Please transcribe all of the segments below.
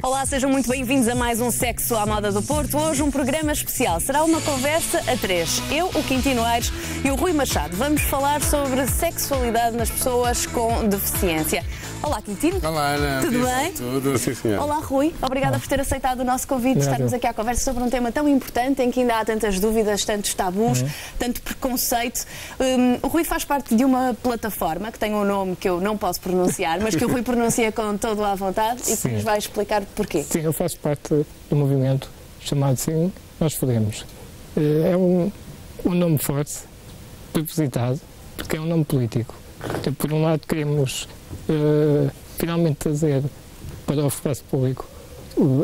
Olá, sejam muito bem-vindos a mais um Sexo à Moda do Porto. Hoje um programa especial. Será uma conversa a três. Eu, o Quintino Aires e o Rui Machado. Vamos falar sobre sexualidade nas pessoas com deficiência. Olá, Quintino. Olá, Ana. Tudo bem? Tudo, sim, senhor. Olá, Rui. Obrigada por ter aceitado o nosso convite de estarmos aqui à conversa sobre um tema tão importante em que ainda há tantas dúvidas, tantos tabus, tanto preconceito. O Rui faz parte de uma plataforma que tem um nome que eu não posso pronunciar, mas que o Rui pronuncia com toda a vontade e que nos vai explicar porquê. Sim, eu faço parte do movimento chamado Sim, Nós Podemos. É um nome forte, propositado, porque é um nome político. Então, por um lado, queremos finalmente trazer para o espaço público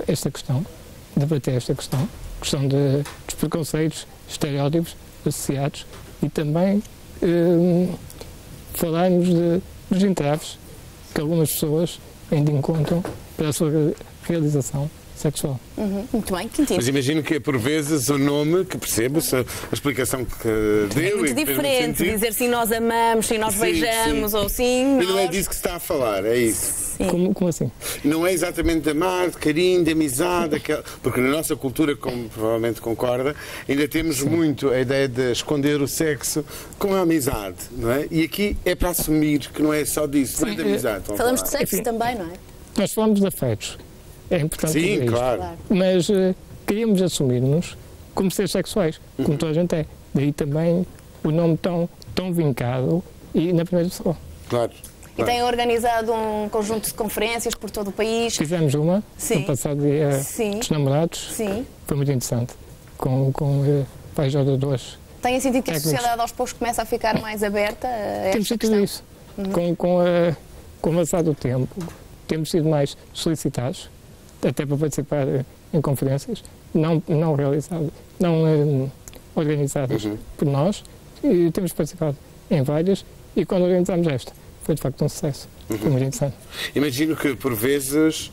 esta questão, debater esta questão dos preconceitos, estereótipos associados e também falarmos dos entraves que algumas pessoas ainda encontram para a sua realização sexual. Muito bem, Quintino. Mas imagino que, por vezes, o nome, que percebo-se, a explicação que deu... É muito diferente dizer sim, nós amamos, sim, nós beijamos, ou sim, E não é disso que se está a falar, é isso? Como assim? Não é exatamente de amar, de carinho, de amizade, porque na nossa cultura, como provavelmente concorda, ainda temos muito a ideia de esconder o sexo com a amizade, não é? E aqui é para assumir que não é só disso, não é de amizade. Falamos de sexo também, não é? Nós falamos de afetos. É importante Sim, dizer claro. isto. Mas queríamos assumir-nos como seres sexuais, como toda a gente é. Daí também o nome tão vincado e na primeira pessoa. Claro. E têm organizado um conjunto de conferências por todo o país. Fizemos uma no passado dia dos namorados. Sim. Foi muito interessante. Com vários oradores. Têm sentido que a sociedade aos poucos começa a ficar mais aberta a esta Temos sentido questão? isso. Com o avançar do tempo, temos sido mais solicitados, até para participar em conferências, não organizadas por nós, e temos participado em várias, e quando organizamos esta, foi de facto um sucesso. Foi muito interessante. Imagino que, por vezes,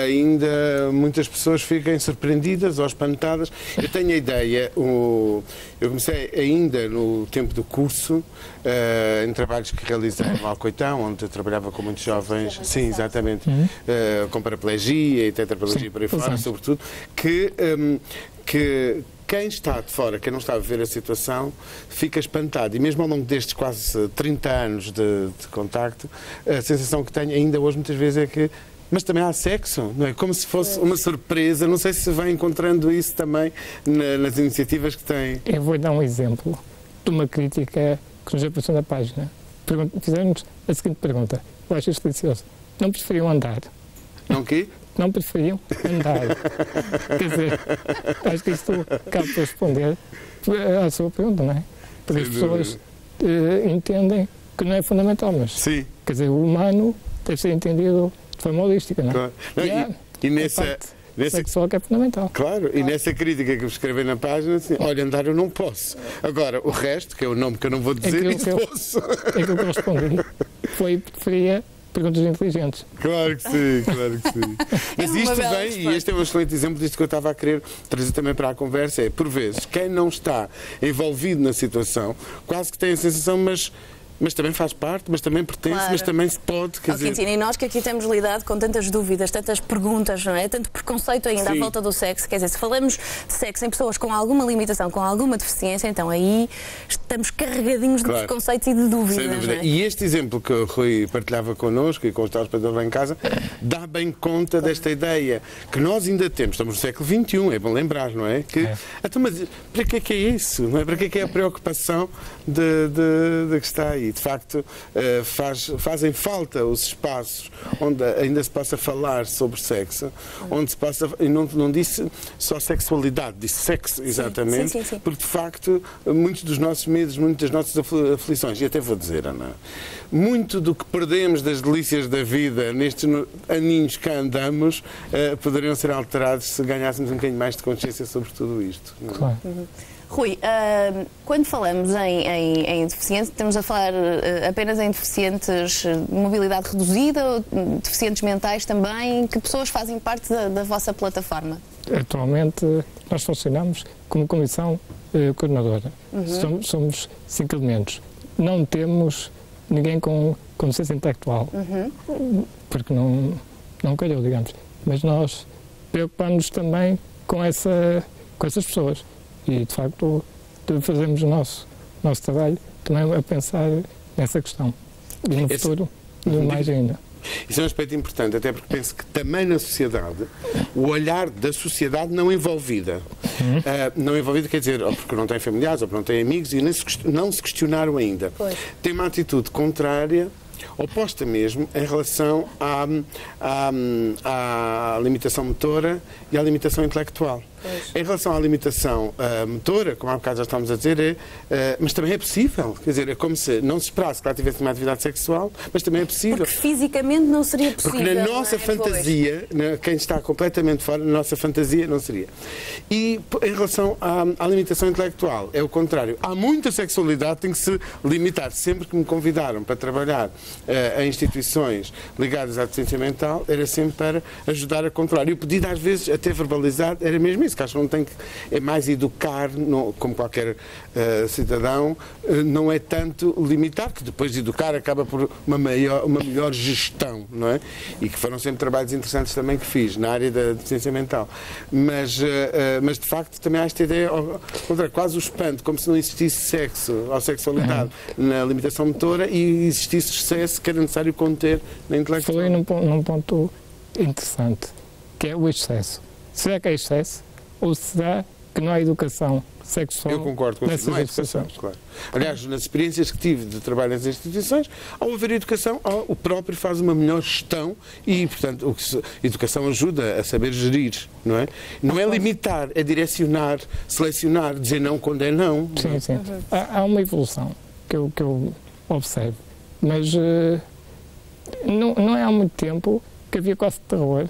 ainda muitas pessoas fiquem surpreendidas ou espantadas. Eu tenho a ideia, eu comecei ainda no tempo do curso, em trabalhos que realizei no Alcoitão, onde eu trabalhava com muitos jovens, sim, exatamente, com paraplegia e tetraplegia por aí fora, sobretudo, que quem está de fora, quem não está a viver a situação, fica espantado. E mesmo ao longo destes quase 30 anos de contacto, a sensação que tenho ainda hoje muitas vezes é que mas também há sexo, não é? Como se fosse uma surpresa. Não sei se vai encontrando isso também nas iniciativas que tem. Eu vou dar um exemplo de uma crítica que nos apareceu na página. Fizemos a seguinte pergunta. Eu acho isto delicioso. Não preferiam andar? Não quê? Não preferiam andar. Quer dizer, acho que isto cabe para responder à sua pergunta, não é? Porque as pessoas entendem que não é fundamental, mas sim. Quer dizer, o humano deve ser entendido de forma holística, não é? Claro. Não, e nessa sexual que é fundamental. Claro, e nessa crítica que eu escrevi na página, assim, olha, andar eu não posso. Agora, o resto, que é o nome que eu não vou dizer, posso. Aquilo que eu respondi foi que preferia perguntas inteligentes. Claro que sim, claro que sim. Mas isto vem, e este é um excelente exemplo disto que eu estava a querer trazer também para a conversa, é, por vezes, quem não está envolvido na situação, quase que tem a sensação, mas também faz parte, mas também pertence, mas também se pode. Quer dizer... Quintino, e nós que aqui temos lidado com tantas dúvidas, tantas perguntas, não é? Tanto preconceito ainda à volta do sexo, quer dizer, se falamos de sexo em pessoas com alguma limitação, com alguma deficiência, então aí estamos carregadinhos de preconceitos e de dúvidas. Sem dúvida. Não é? E este exemplo que o Rui partilhava connosco e com os telespectadores lá em casa, dá bem conta desta ideia que nós ainda temos, estamos no século XXI, é bom lembrar, não é? Então, mas para que é isso? Não é? Para que é a preocupação de que está aí? De facto, fazem falta os espaços onde ainda se possa falar sobre sexo, onde se possa, e não disse só sexualidade, disse sexo, exatamente, sim. porque de facto muitos dos nossos medos, muitas das nossas aflições, e até vou dizer, Ana, muito do que perdemos das delícias da vida nestes aninhos que andamos poderiam ser alterados se ganhássemos um bocadinho mais de consciência sobre tudo isto. Claro. Rui, quando falamos em deficiência, estamos a falar apenas em deficientes de mobilidade reduzida, deficientes mentais também. Que pessoas fazem parte da vossa plataforma? Atualmente nós funcionamos como comissão coordenadora. Somos 5 elementos. Não temos ninguém com deficiência intelectual, porque não calhou, digamos. Mas nós preocupamos-nos também com essas pessoas. E, de facto, fazemos o nosso trabalho também a pensar nessa questão. E no futuro, mais ainda. Isso é um aspecto importante, até porque penso que também na sociedade, o olhar da sociedade não envolvida. Não envolvida quer dizer, ou porque não tem familiares, ou porque não tem amigos, e não se questionaram ainda. Pois. Tem uma atitude contrária, oposta mesmo, em relação à limitação motora e à limitação intelectual. Pois. Em relação à limitação motora, como há bocado já estamos a dizer, mas também é possível. Quer dizer, é como se não se esperasse que ela tivesse uma atividade sexual, mas também é possível. Porque fisicamente não seria possível. Porque na nossa fantasia, quem está completamente fora, na nossa fantasia não seria. E em relação à limitação intelectual, é o contrário. Há muita sexualidade que tem que se limitar. Sempre que me convidaram para trabalhar em instituições ligadas à deficiência mental, era sempre para ajudar a controlar. E o pedido, às vezes, até verbalizado, era mesmo isso. Que acho que não tem que. É mais educar, como qualquer cidadão, não é tanto limitar, que depois de educar acaba por uma melhor gestão, não é? E que foram sempre trabalhos interessantes também que fiz na área da deficiência mental. Mas de facto, também há esta ideia, quase o espanto, como se não existisse sexo ou sexualidade na limitação motora e existisse excesso que era necessário conter na intelectual. Falei num ponto interessante, que é o excesso. Será que é excesso? Ou será que não há educação sexual? Eu concordo com isso, não há educação, claro. Aliás, nas experiências que tive de trabalho nas instituições, ao haver educação, o próprio faz uma melhor gestão e, portanto, educação ajuda a saber gerir, não é? Não é limitar, é direcionar, selecionar, dizer não quando é não. Sim, sim. Há uma evolução que eu observo, mas não é há muito tempo que havia quase terror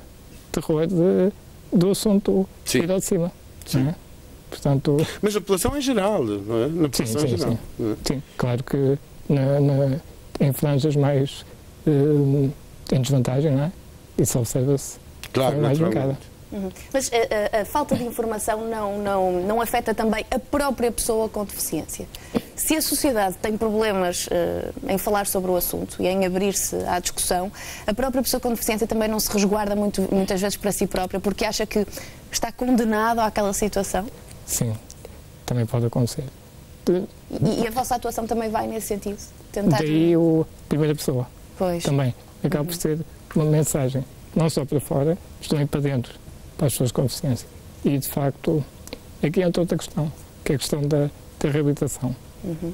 do assunto ir ao de cima. Sim. É? Portanto, mas a população em geral, não é? Na população sim, em geral. Sim. Sim, claro que em franjas mais em desvantagem, não é? Isso observa-se. Claro, mais brincada. Mas a falta de informação não afeta também a própria pessoa com deficiência? Se a sociedade tem problemas em falar sobre o assunto e em abrir-se à discussão, a própria pessoa com deficiência também não se resguarda muitas vezes para si própria porque acha que está condenado àquela situação? Sim, também pode acontecer. E a vossa atuação também vai nesse sentido? Tentar... Daí primeira pessoa. Pois. Também acaba por ser uma mensagem, não só para fora, mas também para dentro, para as pessoas com deficiência. E, de facto, aqui entra outra questão, que é a questão da reabilitação.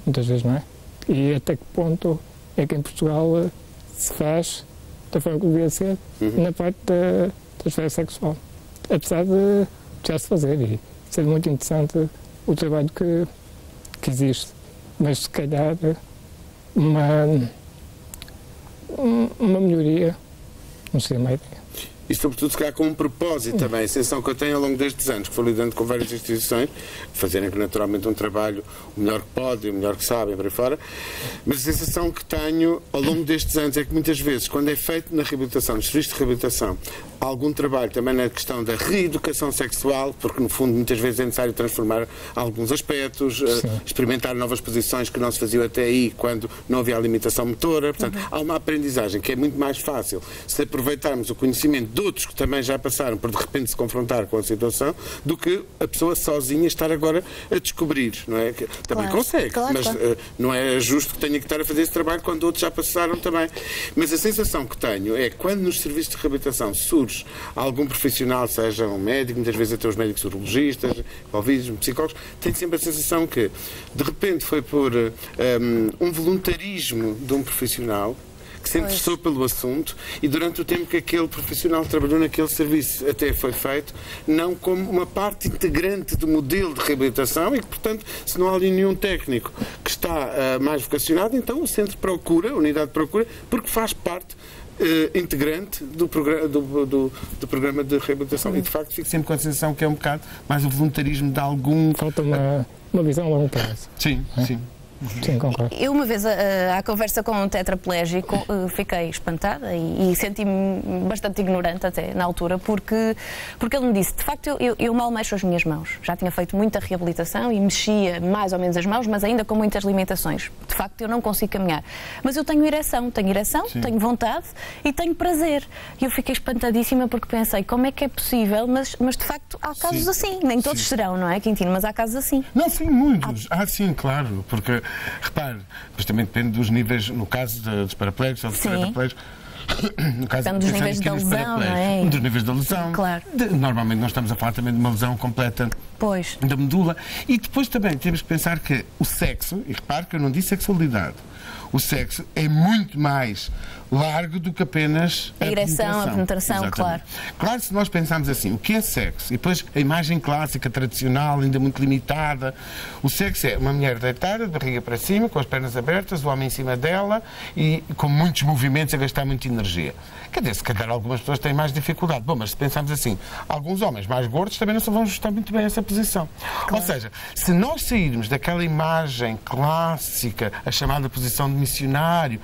Muitas vezes, não é? E até que ponto é que em Portugal se faz da forma que devia ser na parte da esfera sexual. Apesar de já se fazer e ser muito interessante o trabalho que existe. Mas, se calhar, uma melhoria não seria má ideia. E, sobretudo, se calhar com um propósito também. A sensação que eu tenho ao longo destes anos, que fui lidando com várias instituições, fazerem naturalmente um trabalho o melhor que podem, o melhor que sabem, para aí fora, mas a sensação que tenho ao longo destes anos é que muitas vezes, quando é feito na reabilitação, nos serviços de reabilitação, há algum trabalho também na questão da reeducação sexual, porque no fundo muitas vezes é necessário transformar alguns aspectos, experimentar novas posições que não se faziam até aí quando não havia a limitação motora. Portanto, há uma aprendizagem que é muito mais fácil se aproveitarmos o conhecimento de outros que também já passaram por de repente se confrontar com a situação, do que a pessoa sozinha estar agora a descobrir, não é? Que também consegue, mas não é justo que tenha que estar a fazer esse trabalho quando outros já passaram também. Mas a sensação que tenho é que quando nos serviços de reabilitação surge algum profissional, seja um médico, muitas vezes até os médicos urologistas, envolvidos, psicólogos, tenho sempre a sensação que de repente foi por um voluntarismo de um profissional que se interessou pelo assunto e durante o tempo que aquele profissional trabalhou naquele serviço até foi feito, não como uma parte integrante do modelo de reabilitação e que, portanto, se não há ali nenhum técnico que está mais vocacionado, então o centro procura, a unidade procura, porque faz parte integrante do programa de reabilitação. E, de facto, fico sempre com a sensação que é um bocado mais o voluntarismo de algum... Falta uma visão a longo prazo. Sim, sim. Sim, concordo. Eu uma vez, à conversa com um tetraplégico, fiquei espantada e senti-me bastante ignorante até na altura, porque ele me disse, de facto, eu mal mexo as minhas mãos. Já tinha feito muita reabilitação e mexia mais ou menos as mãos, mas ainda com muitas limitações. De facto, eu não consigo caminhar. Mas eu tenho ereção, tenho vontade e tenho prazer. E eu fiquei espantadíssima porque pensei, como é que é possível? Mas de facto, há casos assim. Nem todos serão, não é, Quintino? Mas há casos assim. Não, sim, muitos. Sim, claro, porque... Repare, mas também depende dos níveis, no caso dos paraplégicos ou dos tetraplégicos, no caso dos níveis da lesão, não é? Dos níveis da lesão. Claro. Normalmente nós estamos a falar também de uma lesão completa da medula. E depois também temos que pensar que o sexo, e repare que eu não disse sexualidade, o sexo é muito mais largo do que apenas a ereção, a penetração, exatamente. Claro. Claro, se nós pensarmos assim, o que é sexo? E depois a imagem clássica, tradicional, ainda muito limitada, o sexo é uma mulher deitada, de barriga para cima, com as pernas abertas, o homem em cima dela e com muitos movimentos a gastar muita energia. Quer dizer, se calhar algumas pessoas têm mais dificuldade. Bom, mas se pensarmos assim, alguns homens mais gordos também não se vão ajustar muito bem a essa posição. Claro. Ou seja, se nós sairmos daquela imagem clássica, a chamada posição de missionário,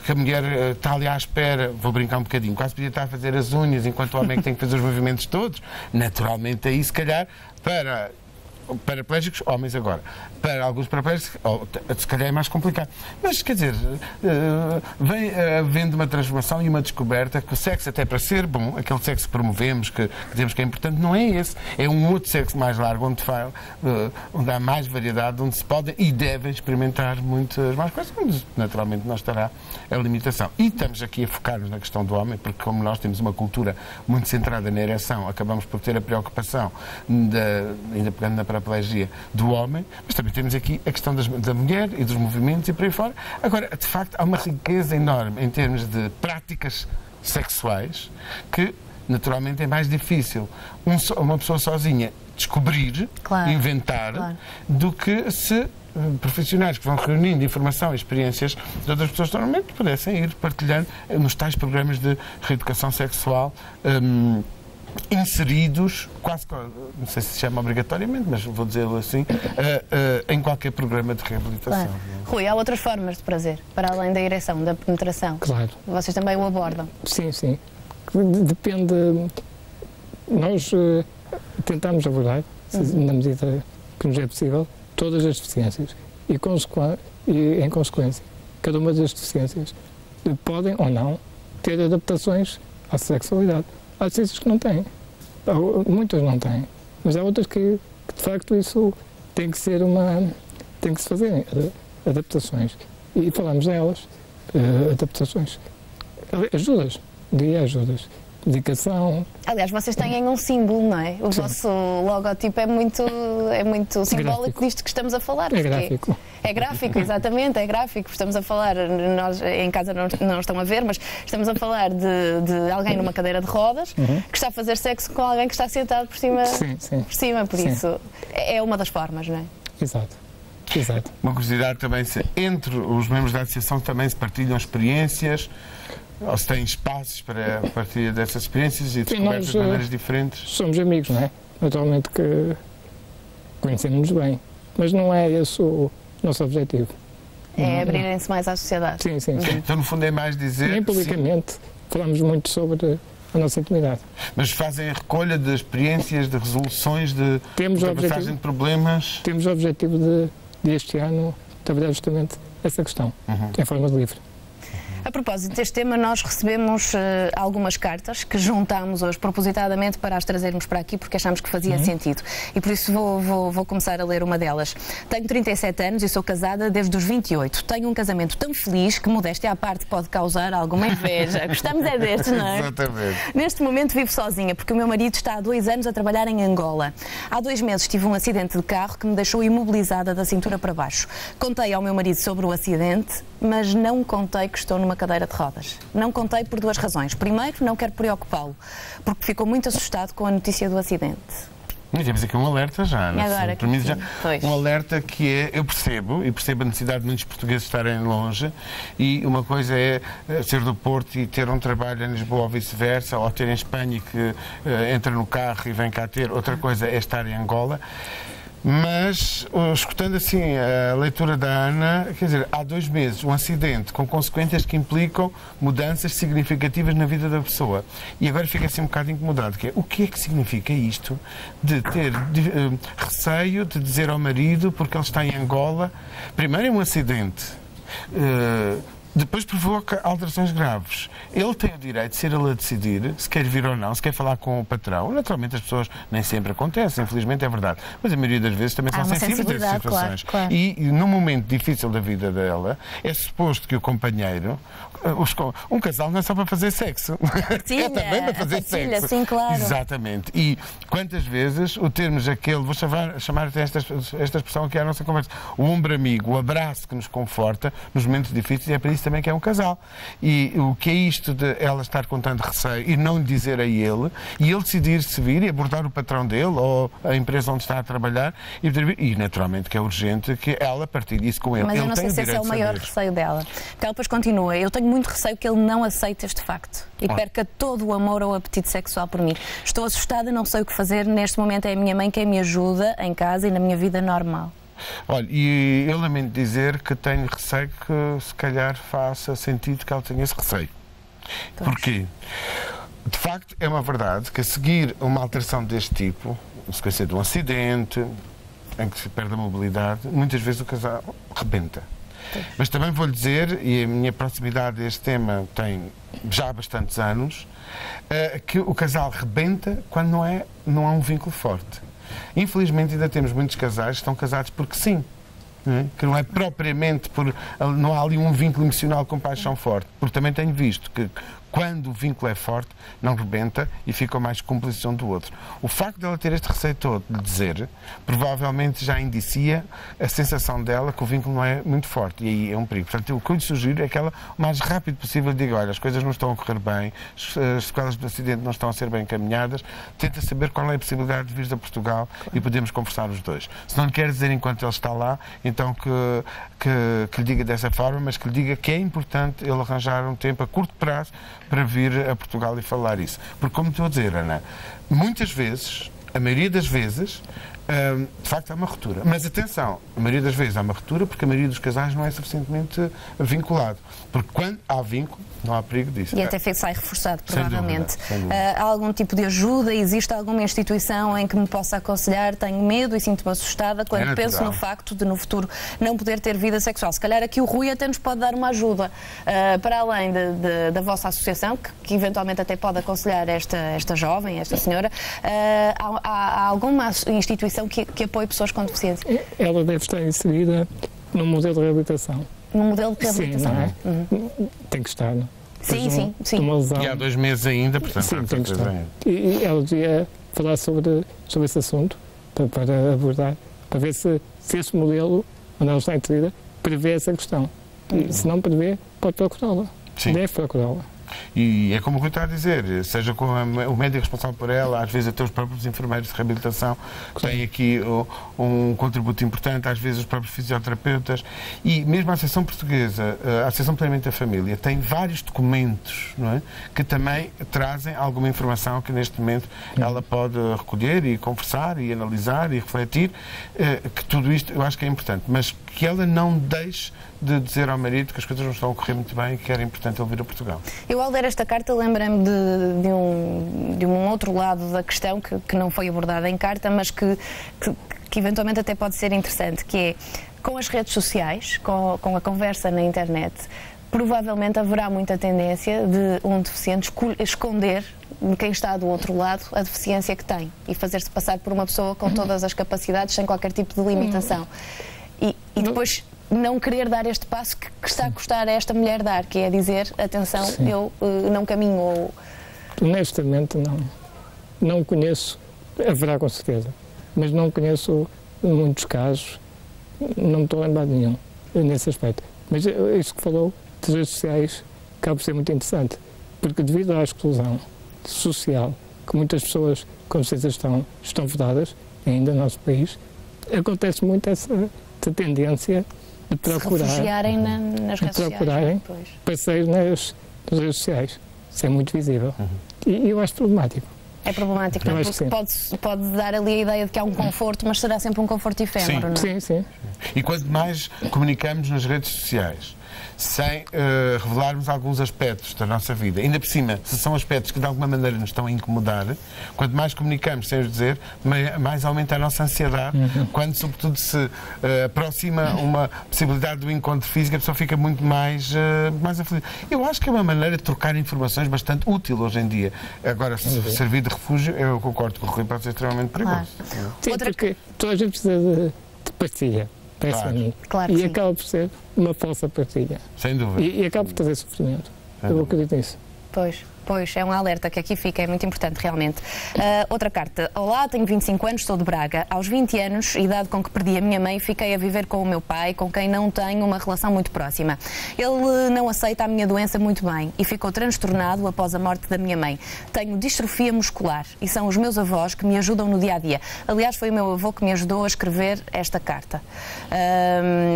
que a mulher está ali à espera, vou brincar um bocadinho, quase podia estar a fazer as unhas enquanto o homem tem que fazer os movimentos todos, naturalmente aí se calhar para paraplégicos, homens agora. Para alguns paraplégicos, se calhar é mais complicado. Mas, quer dizer, vem havendo uma transformação e uma descoberta que o sexo, até para ser bom, aquele sexo que promovemos, que dizemos que é importante, não é esse. É um outro sexo mais largo, onde há mais variedade, onde se podem e devem experimentar muitas mais coisas, onde naturalmente não estará a limitação. E estamos aqui a focar-nos na questão do homem, porque como nós temos uma cultura muito centrada na ereção, acabamos por ter a preocupação, ainda pegando na paraplegia, do homem, mas também temos aqui a questão da mulher e dos movimentos e por aí fora. Agora, de facto, há uma riqueza enorme em termos de práticas sexuais que, naturalmente, é mais difícil uma pessoa sozinha descobrir, inventar, do que se profissionais que vão reunindo informação e experiências de outras pessoas normalmente pudessem ir partilhando nos tais programas de reeducação sexual inseridos, quase, não sei se chama obrigatoriamente, mas vou dizê-lo assim, em qualquer programa de reabilitação. Claro. Rui, há outras formas de prazer, para além da ereção, da penetração. Claro. Vocês também o abordam. Sim, sim. Depende. Nós tentamos abordar, na medida que nos é possível, todas as deficiências. E em consequência, cada uma das deficiências podem ou não ter adaptações à sexualidade. Há deficiências que não têm, muitas não têm, mas há outras que de facto isso tem que se fazer adaptações. E falamos delas, adaptações, ajudas, dedicação. Aliás, vocês têm um símbolo, não é? O vosso logotipo é muito simbólico disto que estamos a falar. É gráfico. É gráfico, exatamente, é gráfico. Estamos a falar, nós em casa não estão a ver, mas estamos a falar de alguém numa cadeira de rodas que está a fazer sexo com alguém que está sentado por cima. Por isso é uma das formas, não é? Exato. Uma curiosidade também, se entre os membros da associação também se partilham experiências, ou se têm espaços para a partilha dessas experiências e descobertas de maneiras diferentes? Somos amigos, não é? Naturalmente que conhecemos-nos bem, mas não é esse o nosso objetivo. É abrirem-se mais à sociedade. Sim. Então, no fundo, é mais dizer... Nem publicamente falamos muito sobre a nossa intimidade. Mas fazem a recolha de experiências, de resoluções, de passagem de problemas? Temos o objetivo de este ano trabalhar justamente essa questão, em forma de livre. A propósito deste tema, nós recebemos algumas cartas que juntámos hoje propositadamente para as trazermos para aqui porque achamos que fazia sentido. E por isso vou começar a ler uma delas. Tenho 37 anos e sou casada desde os 28. Tenho um casamento tão feliz que, modéstia à parte, pode causar alguma inveja. Gostamos é destes, não é? Exatamente. Neste momento vivo sozinha porque o meu marido está há 2 anos a trabalhar em Angola. Há 2 meses tive um acidente de carro que me deixou imobilizada da cintura para baixo. Contei ao meu marido sobre o acidente, mas não contei que estou numa numa cadeira de rodas. Não contei por 2 razões. Primeiro, não quero preocupá-lo, porque ficou muito assustado com a notícia do acidente. E temos aqui um alerta já, não agora, para mim já um alerta que é, eu percebo a necessidade de muitos portugueses estarem longe, e uma coisa é ser do Porto e ter um trabalho em Lisboa ou vice-versa, ou ter em Espanha que entra no carro e vem cá ter, outra coisa é estar em Angola. Mas, escutando assim a leitura da Ana, quer dizer, há 2 meses um acidente com consequências que implicam mudanças significativas na vida da pessoa. E agora fica assim um bocado incomodado, que é, o que é que significa isto de ter receio de dizer ao marido, porque ele está em Angola, primeiro é um acidente, depois provoca alterações graves. Ele tem o direito de ser ele a decidir se quer vir ou não, se quer falar com o patrão. Naturalmente as pessoas nem sempre acontecem, infelizmente é verdade. Mas a maioria das vezes também são sensíveis a essas situações. Claro. E num momento difícil da vida dela, é suposto que o companheiro... Um casal não é só para fazer sexo. É também para fazer sexo. Sim, claro. Exatamente. E quantas vezes o termos aquele, vou chamar até esta expressão aqui à nossa conversa, o ombro amigo, o abraço que nos conforta nos momentos difíceis, é para isso também que é um casal. E o que é isto de ela estar com tanto receio e não lhe dizer a ele, e ele decidir se vir e abordar o patrão dele ou a empresa onde está a trabalhar, e naturalmente que é urgente que ela partilhe isso com ele. Mas eu ele não sei se esse é o maior receio dela. Porque ela depois continua, eu tenho muito receio que ele não aceite este facto e perca todo o amor ou o apetite sexual por mim. Estou assustada, não sei o que fazer, neste momento é a minha mãe quem me ajuda em casa e na minha vida normal. Olha, e eu lamento dizer que tenho receio que se calhar faça sentido que ela tenha esse receio. Porquê? De facto, é uma verdade que a seguir uma alteração deste tipo, na sequência de um acidente, em que se perde a mobilidade, muitas vezes o casal rebenta. Mas também vou-lhe dizer, e a minha proximidade a este tema tem já bastantes anos, que o casal rebenta quando não há um vínculo forte. Infelizmente ainda temos muitos casais que estão casados porque sim. Que não é propriamente não há ali um vínculo emocional com paixão forte, porque também tenho visto que quando o vínculo é forte, não rebenta e ficam mais cúmplices um do outro. O facto de ela ter este receio todo de dizer, provavelmente já indicia a sensação dela que o vínculo não é muito forte, e aí é um perigo. Portanto, o que eu lhe sugiro é que ela, o mais rápido possível, diga, olha, as coisas não estão a correr bem, as sequelas do acidente não estão a ser bem encaminhadas, tenta saber qual é a possibilidade de vir a Portugal e podemos conversar os dois. Se não lhe quer dizer enquanto ele está lá, então que lhe diga dessa forma, mas que lhe diga que é importante ele arranjar um tempo a curto prazo para vir a Portugal e falar isso. Porque, como estou a dizer, Ana, muitas vezes, a maioria das vezes, de facto há uma ruptura. Mas atenção, a maioria das vezes há uma ruptura porque a maioria dos casais não é suficientemente vinculado. Porque quando há vínculo, não há perigo disso. E até sai reforçado, provavelmente. Sem dúvida. Há algum tipo de ajuda? Existe alguma instituição em que me possa aconselhar? Tenho medo e sinto-me assustada quando penso no facto de no futuro não poder ter vida sexual. Se calhar aqui o Rui até nos pode dar uma ajuda. Para além da vossa associação, que eventualmente até pode aconselhar esta jovem, esta senhora, há alguma instituição que apoie pessoas com deficiência? Ela deve estar inserida num modelo de reabilitação. Num modelo de reabilitação? Sim, não é? Tem que estar, não? Sim. E há 2 meses ainda, portanto... Sim, tem que estar. E ela devia falar sobre esse assunto, para abordar, para ver se esse modelo, onde ela está inserida, prevê essa questão. E se não prevê, pode procurá-la. Deve procurá-la. E é como o Rui está a dizer, seja com o médico responsável por ela, às vezes até os próprios enfermeiros de reabilitação têm aqui um contributo importante, às vezes os próprios fisioterapeutas, e mesmo a Associação Portuguesa, a Associação Planeamento da Família, tem vários documentos, não é, que também trazem alguma informação que neste momento ela pode recolher e conversar e analisar e refletir, que tudo isto eu acho que é importante, mas que ela não deixe de dizer ao marido que as coisas não estão a correr muito bem e que era importante ele vir a Portugal. Eu, ao ler esta carta, lembrei-me de um outro lado da questão que não foi abordada em carta, mas que eventualmente até pode ser interessante, que é, com as redes sociais, com a conversa na internet, provavelmente haverá muita tendência de um deficiente esconder de quem está do outro lado a deficiência que tem e fazer-se passar por uma pessoa com todas as capacidades, sem qualquer tipo de limitação. E depois não querer dar este passo que está a custar a esta mulher dar, que é dizer, atenção, eu não caminho. Honestamente, não conheço, haverá com certeza, mas não conheço muitos casos, não me estou a lembrar de nenhum nesse aspecto. Mas isso que falou das redes sociais acaba por ser muito interessante, porque devido à exclusão social, que muitas pessoas com certeza estão vedadas ainda no nosso país, acontece muito essa tendência de procurar, se refugiarem nas redes sociais. Parceiros nas redes sociais. Isso é muito visível. E eu acho problemático. É problemático, não? Porque pode dar ali a ideia de que há um conforto, mas será sempre um conforto efêmero, não é? Sim. E quanto mais comunicamos nas redes sociais, sem revelarmos alguns aspectos da nossa vida, ainda por cima, se são aspectos que de alguma maneira nos estão a incomodar, quanto mais comunicamos sem os dizer, mais aumenta a nossa ansiedade. Quando, sobretudo, se aproxima uma possibilidade do encontro físico, a pessoa fica muito mais aflita. Eu acho que é uma maneira de trocar informações bastante útil hoje em dia. Agora, se servir de refúgio, eu concordo com o Rui, pode ser extremamente perigoso. Sim, porque toda a gente precisa de partilha. Claro e acaba por ser uma falsa partilha. Sem dúvida. E acaba por trazer sofrimento. Eu acredito nisso. Pois, é um alerta que aqui fica, é muito importante realmente. Outra carta. Olá, tenho 25 anos, sou de Braga. Aos 20 anos, idade com que perdi a minha mãe, fiquei a viver com o meu pai, com quem não tenho uma relação muito próxima. Ele não aceita a minha doença muito bem e ficou transtornado após a morte da minha mãe. Tenho distrofia muscular e são os meus avós que me ajudam no dia-a-dia. Aliás, foi o meu avô que me ajudou a escrever esta carta.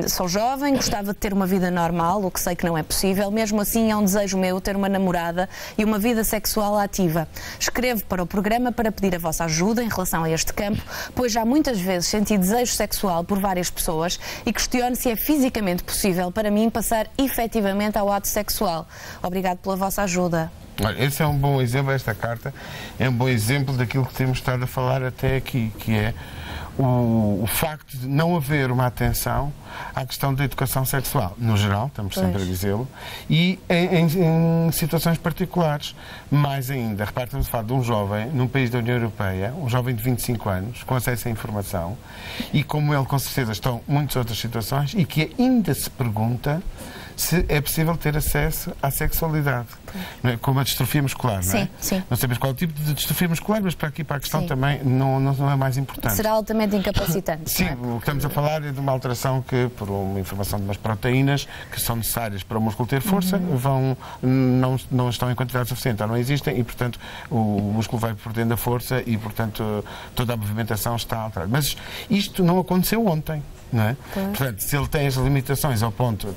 Sou jovem, gostava de ter uma vida normal, o que sei que não é possível. Mesmo assim, é um desejo meu ter uma namorada e uma vida sexual ativa. Escrevo para o programa para pedir a vossa ajuda em relação a este campo, pois já muitas vezes senti desejo sexual por várias pessoas e questiono se é fisicamente possível para mim passar efetivamente ao ato sexual. Obrigado pela vossa ajuda. Olha, esse é um bom exemplo, esta carta é um bom exemplo daquilo que temos estado a falar até aqui, que é o facto de não haver uma atenção à questão da educação sexual, no geral, estamos sempre a dizê-lo, e em situações particulares. Mais ainda, repare, estamos a falar de um jovem num país da União Europeia, um jovem de 25 anos, com acesso à informação, e como ele, com certeza, estão muitas outras situações, e que ainda se pergunta se é possível ter acesso à sexualidade, não é? Como a distrofia muscular, não é? Sim. Não sabemos qual é o tipo de distrofia muscular, mas para a questão também não é mais importante. Será altamente incapacitante. Sim, o que estamos a falar é de uma alteração que, por uma informação de umas proteínas que são necessárias para o músculo ter força, não estão em quantidade suficiente, ou não existem, e, portanto, o músculo vai perdendo a força e, portanto, toda a movimentação está alterada. Mas isto não aconteceu ontem. Não é? Portanto, se ele tem as limitações ao ponto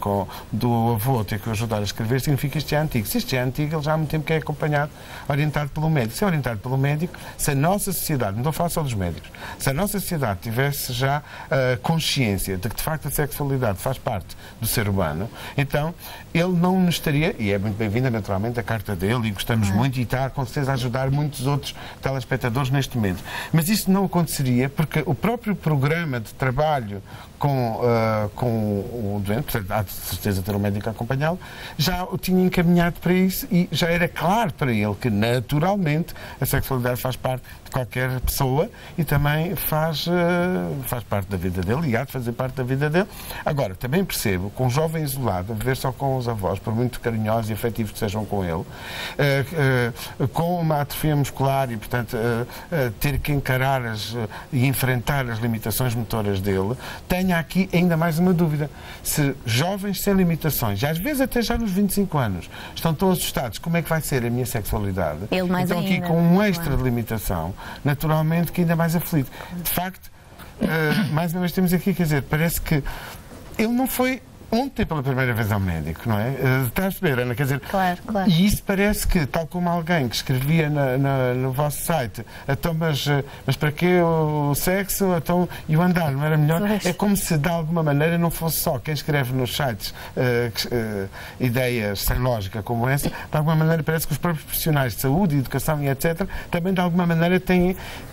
do avô ter que ajudar a escrever, significa que isto é antigo. Se isto é antigo, ele já há muito tempo que é acompanhado, orientado pelo médico. Se é orientado pelo médico, se a nossa sociedade, não estou a falar só dos médicos, se a nossa sociedade tivesse já consciência de que, de facto, a sexualidade faz parte do ser humano, então ele não nos estaria, e é muito bem-vinda naturalmente a carta dele, e gostamos muito, e está com certeza a ajudar muitos outros telespectadores neste momento. Mas isso não aconteceria porque o próprio programa de trabalho com o doente, portanto, há de certeza ter um médico a acompanhá-lo, já o tinha encaminhado para isso e já era claro para ele que, naturalmente, a sexualidade faz parte de qualquer pessoa e também faz parte da vida dele e há de fazer parte da vida dele. Agora, também percebo que um jovem isolado, a viver só com os avós, por muito carinhosos e afetivos que sejam com ele, com uma atrofia muscular e, portanto, ter que encarar e enfrentar as limitações motoras dele, tenha aqui ainda mais uma dúvida. Se jovens sem limitações, e às vezes até já nos 25 anos, estão tão assustados, como é que vai ser a minha sexualidade? Ele mais então aqui ainda, com um extra de limitação, naturalmente que ainda mais aflito. De facto, mais uma vez temos aqui, quer dizer, parece que ele não foi ontem pela primeira vez ao médico, não é? Está a perceber, Ana? Quer dizer, claro. E isso parece que, tal como alguém que escrevia no vosso site, então, mas para que o sexo e o andar, não era melhor? Pois. É como se, de alguma maneira, não fosse só quem escreve nos sites ideias sem lógica como essa, de alguma maneira parece que os próprios profissionais de saúde, educação e etc., também, de alguma maneira,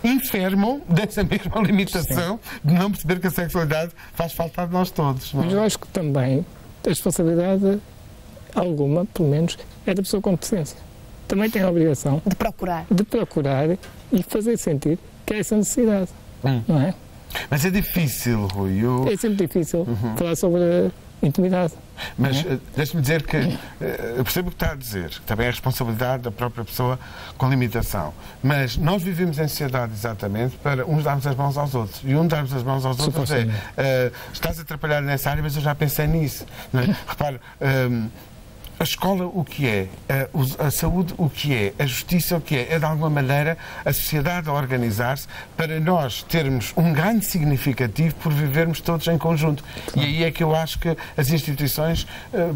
enfermam dessa mesma limitação de não perceber que a sexualidade faz falta de nós todos. Não é? Mas eu acho que também a responsabilidade, alguma, pelo menos, é da pessoa com deficiência. Também tem a obrigação de procurar e fazer sentir que é essa necessidade, não é? Mas é difícil, Rui. É sempre difícil falar sobre a intimidade. Mas deixe-me dizer que eu percebo o que está a dizer, que também é a responsabilidade da própria pessoa com limitação. Mas nós vivemos em sociedade exatamente para uns darmos as mãos aos outros. E darmos as mãos aos outros estás a atrapalhar nessa área, mas eu já pensei nisso. Não é? Repare, a escola o que é, a saúde o que é, a justiça o que é de alguma maneira a sociedade a organizar-se para nós termos um ganho significativo por vivermos todos em conjunto. E aí é que eu acho que as instituições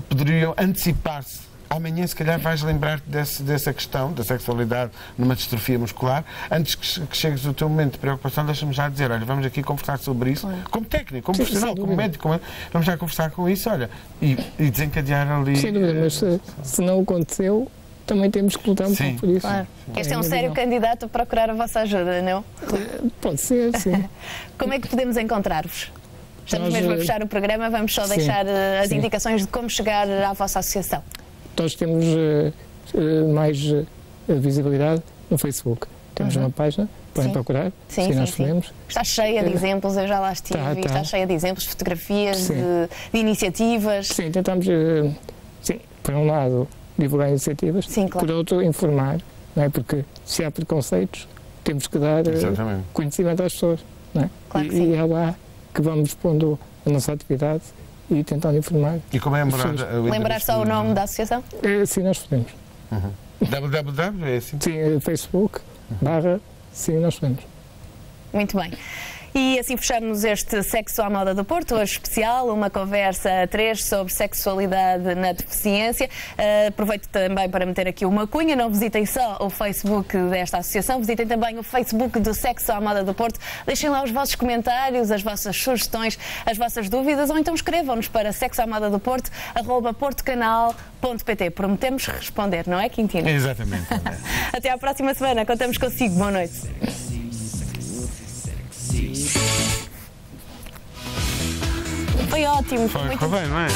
poderiam antecipar-se. Amanhã, se calhar, vais lembrar-te dessa questão da sexualidade numa distrofia muscular. Antes que chegues ao teu momento de preocupação, deixa-me já dizer, olha, vamos aqui conversar sobre isso, como técnico, como profissional, como médico, vamos já conversar com isso, olha, e desencadear ali... Sem dúvida, mas se não aconteceu, também temos que lutar um pouco por isso. Claro. Este é um sério candidato a procurar a vossa ajuda, não? Pode ser, sim. Como é que podemos encontrar-vos? Estamos mesmo a fechar o programa, vamos só deixar as indicações de como chegar à vossa associação. Nós temos mais visibilidade no Facebook. Temos uma página, podem procurar, se nós podemos. Está cheia de exemplos, eu já lá estive, está cheia de exemplos, fotografias, de iniciativas. Sim, tentamos, por um lado, divulgar iniciativas, por outro, informar, não é? Porque se há preconceitos, temos que dar conhecimento às pessoas. Não é? Claro que e é lá que vamos pondo a nossa atividade e tentando informar. E como é a morada? Lembrar só o nome da associação? Sim, nós podemos. www, é assim? Sim, Facebook, sim, nós podemos. Muito bem. E assim fechamos este Sexo à Moda do Porto, hoje especial, uma conversa a 3 sobre sexualidade na deficiência. Aproveito também para meter aqui uma cunha, não visitem só o Facebook desta associação, visitem também o Facebook do Sexo à Moda do Porto. Deixem lá os vossos comentários, as vossas sugestões, as vossas dúvidas, ou então escrevam-nos para sexoamodadoporto@portocanal.pt. Prometemos responder, não é, Quintino? Exatamente. Até à próxima semana, contamos consigo. Boa noite. Foi ótimo. Foi bem, não é?